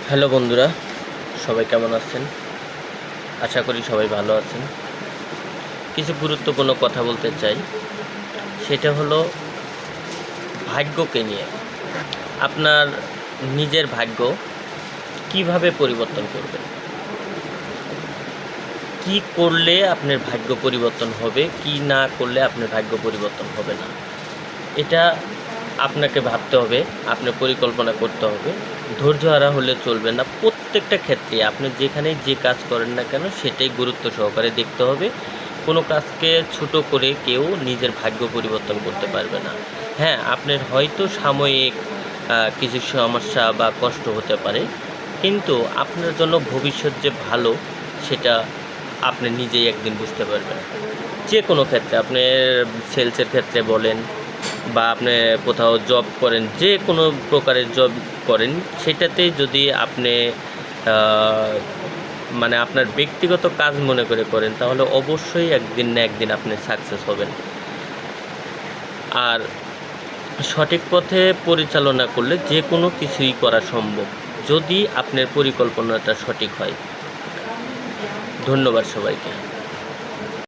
Hello বন্ধুরা, সবাই কেমন আছেন? আশা করি সবাই ভালো আছেন। কিছু গুরুত্বপূর্ণ কথা বলতে চাই, সেটা হলো ভাগ্যকে নিয়ে। আপনার নিজের ভাগ্য কিভাবে পরিবর্তন করবেন, কি করলে আপনার ভাগ্য পরিবর্তন হবে, কি না করলে আপনার ভাগ্য পরিবর্তন হবে না, এটা আপনাকে ভাবতে হবে, আপনার পরিকল্পনা করতে হবে। ধৈর্য হারা হলে চলবে না। প্রত্যেকটা ক্ষেত্রে আপনি যেখানে যে কাজ করেন না কেন সেটাই গুরুত্ব সহকারে দেখতে হবে। কোনো কাজকে ছোট করে কেউ নিজের ভাগ্য পরিবর্তন করতে পারবে না। হ্যাঁ, আপনার হয়তো সাময়িক কিছু সমস্যা বা কষ্ট হতে পারে, কিন্তু আপনার জন্য ভবিষ্যৎ যে ভালো সেটা আপনি নিজেই একদিন বুঝতে পারবেন। যে কোনো ক্ষেত্রে, আপনি সেলসের ক্ষেত্রে বলেন বা আপনি কোথাও জব করেন, যে কোনো প্রকারের জব করেন, সেটাতেই যদি আপনি মানে আপনার ব্যক্তিগত কাজ মনে করে করেন, তাহলে অবশ্যই একদিন না একদিন আপনি সাকসেস হবেন। আর সঠিক পথে পরিচালনা করলে যে কোনো কিছুই করা সম্ভব, যদি আপনার পরিকল্পনাটা সঠিক হয়। ধন্যবাদ সবাইকে।